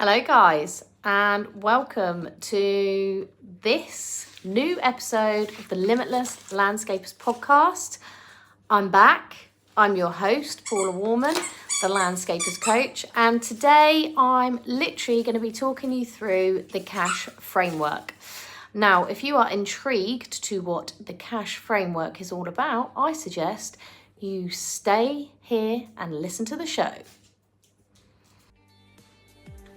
Hello guys, and welcome to this new episode of the Limitless Landscapers podcast. I'm back. I'm your host, Paula Warman, the Landscapers Coach, and today I'm literally going to be talking you through the cash framework. Now, if you are intrigued to what the cash framework is all about, I suggest you stay here and listen to the show.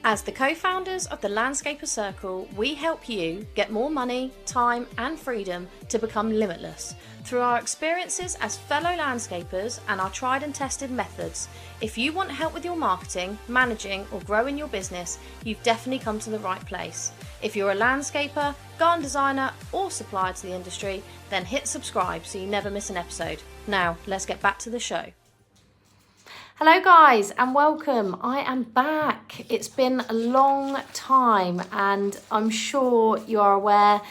As the co-founders of the Landscaper Circle, we help you get more money, time and freedom to become limitless. Through our experiences as fellow landscapers and our tried and tested methods, if you want help with your marketing, managing or growing your business, you've definitely come to the right place. If you're a landscaper, garden designer or supplier to the industry, then hit subscribe so you never miss an episode. Now, let's get back to the show. Hello guys and welcome. I am back. It's been a long time and I'm sure you are aware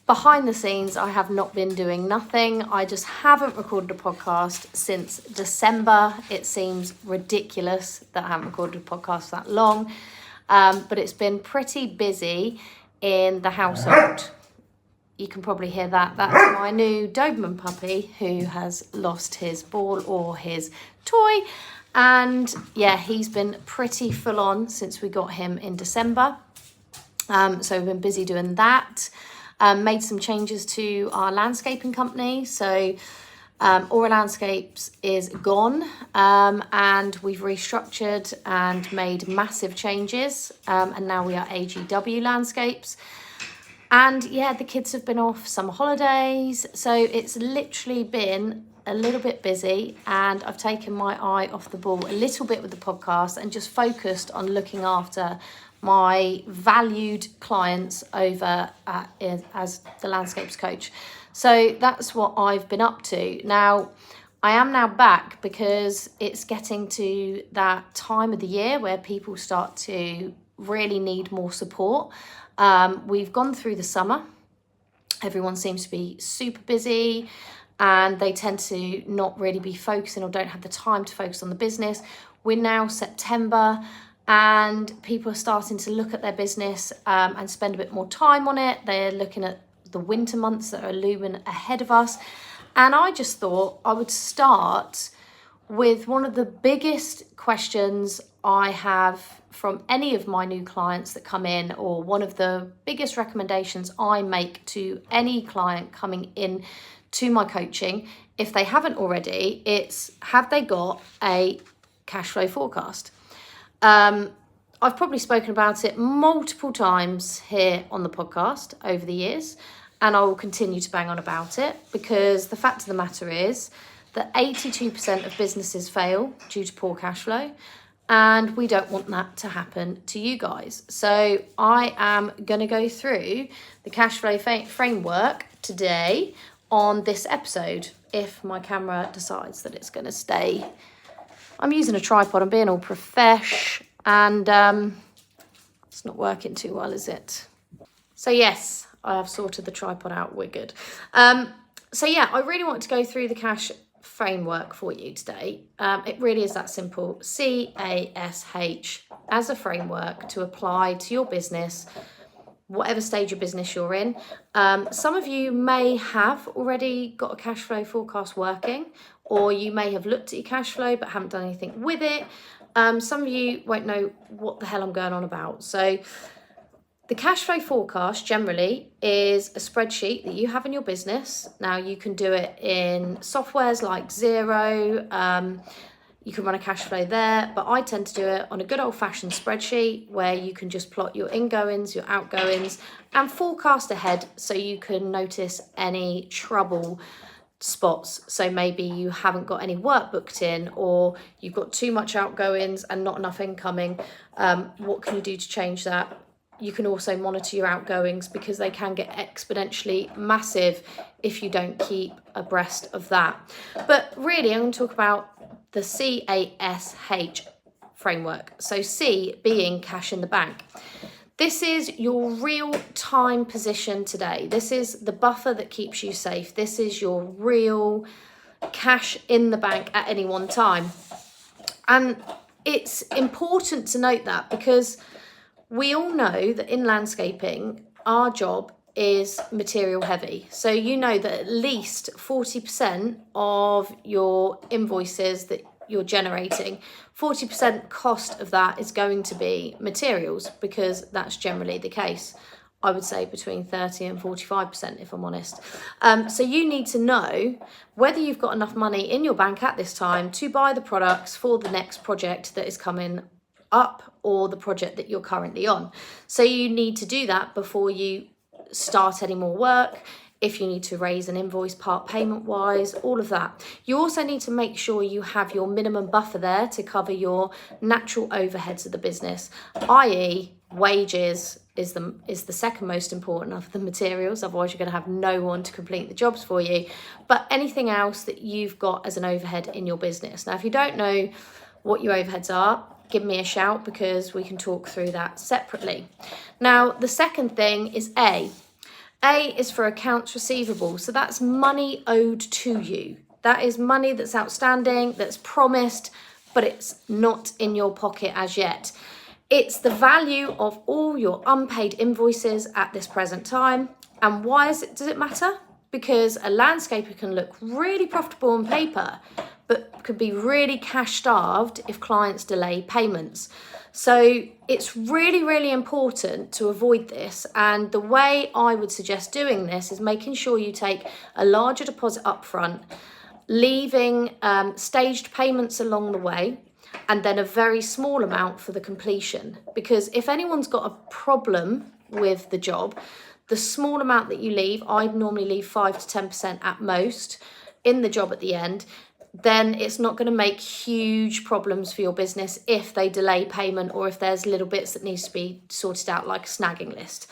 behind the scenes I have not been doing nothing. I just haven't recorded a podcast since December. It seems ridiculous that I haven't recorded a podcast that long, but it's been pretty busy in the household. You can probably hear that. That's my new Doberman puppy who has lost his ball or his toy. And yeah, he's been pretty full on since we got him in December. So we've been busy doing that. Made some changes to our landscaping company. So Aura Landscapes is gone and we've restructured and made massive changes. And now we are AGW Landscapes. And yeah, the kids have been off summer holidays, so it's literally been a little bit busy and I've taken my eye off the ball a little bit with the podcast and just focused on looking after my valued clients over as the Landscapes Coach. So that's what I've been up to. Now, I am now back because it's getting to that time of the year where people start to really need more support. We've gone through the summer. Everyone seems to be super busy and they tend to not really be focusing or don't have the time to focus on the business. We're now September and people are starting to look at their business and spend a bit more time on it. They're looking at the winter months that are looming ahead of us. And I just thought I would start with one of the biggest questions I have from any of my new clients that come in, or one of the biggest recommendations I make to any client coming in to my coaching, if they haven't already, it's have they got a cash flow forecast? I've probably spoken about it multiple times here on the podcast over the years, and I will continue to bang on about it because the fact of the matter is that 82% of businesses fail due to poor cash flow. And we don't want that to happen to you guys. So I am going to go through the cash flow framework today on this episode, if my camera decides that it's going to stay. I'm using a tripod, I'm being all profesh, and it's not working too well, is it? So yes, I have sorted the tripod out, we're good. So yeah, I really want to go through the cash framework for you today. It really is that simple. CASH as a framework to apply to your business, whatever stage of business you're in. Some of you may have already got a cash flow forecast working, or you may have looked at your cash flow but haven't done anything with it. Some of you won't know what the hell I'm going on about. So the cash flow forecast generally is a spreadsheet that you have in your business. Now you can do it in softwares like Xero. You can run a cash flow there, but I tend to do it on a good old fashioned spreadsheet where you can just plot your ingoings, your outgoings and forecast ahead so you can notice any trouble spots. So maybe you haven't got any work booked in, or you've got too much outgoings and not enough incoming. What can you do to change that? You can also monitor your outgoings because they can get exponentially massive if you don't keep abreast of that. But really, I'm going to talk about the CASH framework. So C being cash in the bank. This is your real-time position today. This is the buffer that keeps you safe. This is your real cash in the bank at any one time. And it's important to note that, because we all know that in landscaping, our job is material heavy. So you know that at least 40% of your invoices that you're generating, 40% cost of that is going to be materials, because that's generally the case. I would say between 30 and 45%, if I'm honest. So you need to know whether you've got enough money in your bank at this time to buy the products for the next project that is coming up, or the project that you're currently on. So you need to do that before you start any more work. If you need to raise an invoice part payment wise, all of that. You also need to make sure you have your minimum buffer there to cover your natural overheads of the business, i.e. wages is the second most important of the materials, otherwise you're going to have no one to complete the jobs for you. But anything else that you've got as an overhead in your business. Now, if you don't know what your overheads are, give me a shout, because we can talk through that separately. Now, the second thing is A. A is for accounts receivable. So that's money owed to you. That is money that's outstanding, that's promised, but it's not in your pocket as yet. It's the value of all your unpaid invoices at this present time. And why does it matter? Because a landscaper can look really profitable on paper, but could be really cash starved if clients delay payments. So it's really, really important to avoid this. And the way I would suggest doing this is making sure you take a larger deposit up front, leaving staged payments along the way, and then a very small amount for the completion. Because if anyone's got a problem with the job, the small amount that you leave, I'd normally leave 5 to 10% at most in the job at the end, then it's not going to make huge problems for your business if they delay payment, or if there's little bits that needs to be sorted out, like a snagging list.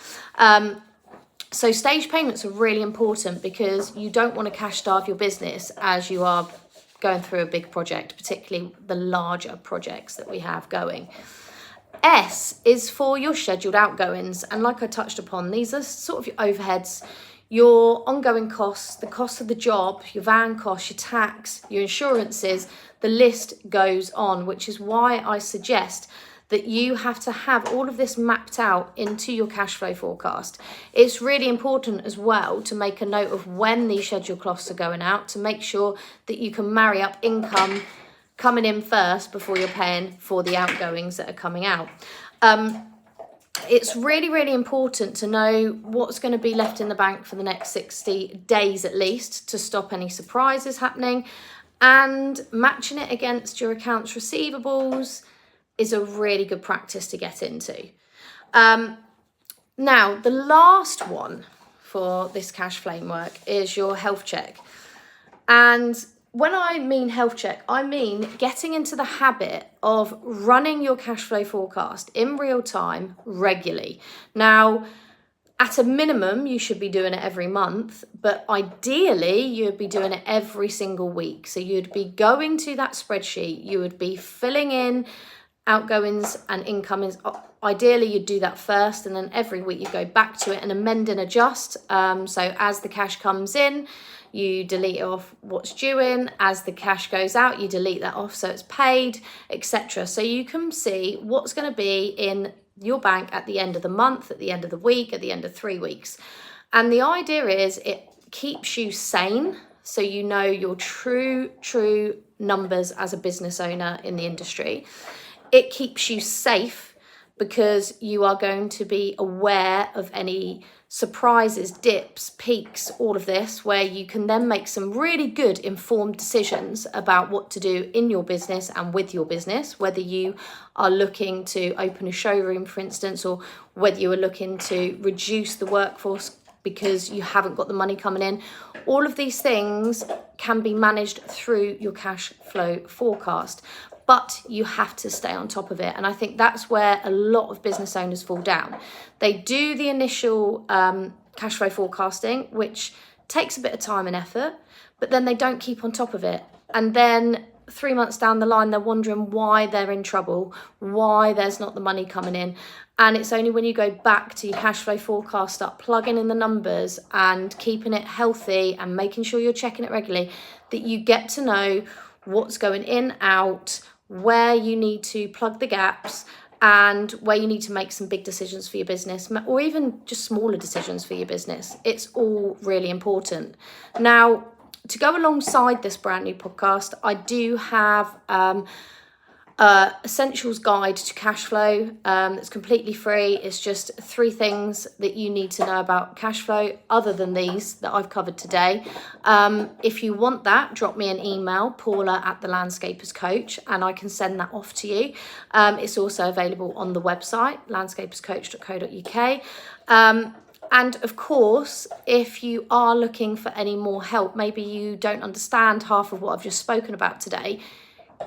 So stage payments are really important, because you don't want to cash starve your business as you are going through a big project, particularly the larger projects that we have going. S is for your scheduled outgoings. And like I touched upon, these are sort of your overheads, your ongoing costs, the cost of the job, your van costs, your tax, your insurances, the list goes on, which is why I suggest that you have to have all of this mapped out into your cash flow forecast. It's really important as well to make a note of when these scheduled costs are going out, to make sure that you can marry up income coming in first before you're paying for the outgoings that are coming out. It's really, really important to know what's going to be left in the bank for the next 60 days at least, to stop any surprises happening, and matching it against your accounts receivables is a really good practice to get into. Now, the last one for this cash framework is your health check. And when I mean health check, I mean getting into the habit of running your cash flow forecast in real time regularly. Now, at a minimum, you should be doing it every month, but ideally you'd be doing it every single week. So you'd be going to that spreadsheet, you would be filling in outgoings and incomings. Ideally you'd do that first, and then every week you go back to it and amend and adjust. So as the cash comes in, you delete off what's due in. As the cash goes out, you delete that off so it's paid, etc. So you can see what's going to be in your bank at the end of the month, at the end of the week, at the end of 3 weeks. And the idea is it keeps you sane, so you know your true numbers as a business owner in the industry. It keeps you safe, because you are going to be aware of any surprises, dips, peaks, all of this, where you can then make some really good informed decisions about what to do in your business and with your business, whether you are looking to open a showroom, for instance, or whether you are looking to reduce the workforce because you haven't got the money coming in. All of these things can be managed through your cash flow forecast, but you have to stay on top of it. And I think that's where a lot of business owners fall down. They do the initial cash flow forecasting, which takes a bit of time and effort, but then they don't keep on top of it. And then 3 months down the line, they're wondering why they're in trouble, why there's not the money coming in. And it's only when you go back to your cash flow forecast, start plugging in the numbers and keeping it healthy and making sure you're checking it regularly, that you get to know what's going in, out, where you need to plug the gaps and where you need to make some big decisions for your business, or even just smaller decisions for your business. It's all really important. Now, to go alongside this brand new podcast, I do have essentials guide to Cashflow. It's completely free. It's just 3 things that you need to know about Cashflow other than these that I've covered today. If you want that, drop me an email, paula@thelandscaperscoach, and I can send that off to you. It's also available on the website, landscaperscoach.co.uk. And of course, if you are looking for any more help, maybe you don't understand half of what I've just spoken about today,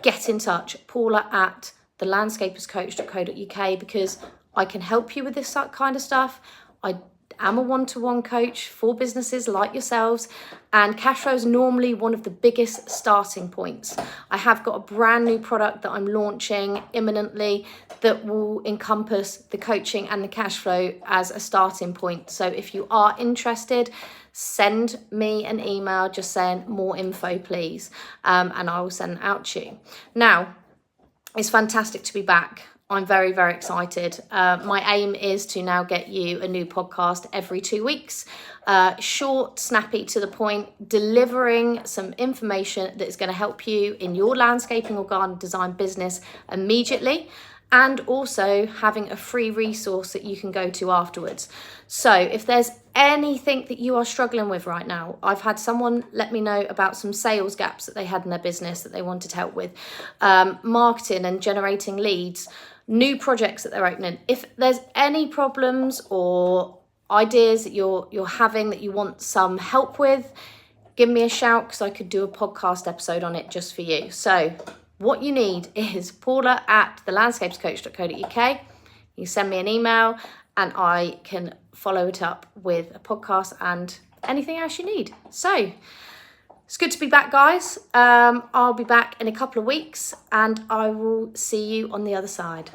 get in touch, paula@thelandscaperscoach.co.uk, because I can help you with this kind of stuff. I am a one-to-one coach for businesses like yourselves, and Cashflow is normally one of the biggest starting points. I have got a brand new product that I'm launching imminently that will encompass the coaching and the Cashflow as a starting point. So if you are interested, send me an email just saying more info, please, and I will send it out to you. Now, it's fantastic to be back. I'm very, very excited. My aim is to now get you a new podcast every 2 weeks. Short, snappy, to the point, delivering some information that is going to help you in your landscaping or garden design business immediately, and also having a free resource that you can go to afterwards. So if there's anything that you are struggling with right now, I've had someone let me know about some sales gaps that they had in their business that they wanted help with, marketing and generating leads, new projects that they're opening. If there's any problems or ideas that you're having that you want some help with, give me a shout, because I could do a podcast episode on it just for you. So what you need is paula@thelandscaperscoach.co.uk. You send me an email and I can follow it up with a podcast and anything else you need. So it's good to be back, guys. I'll be back in a couple of weeks and I will see you on the other side.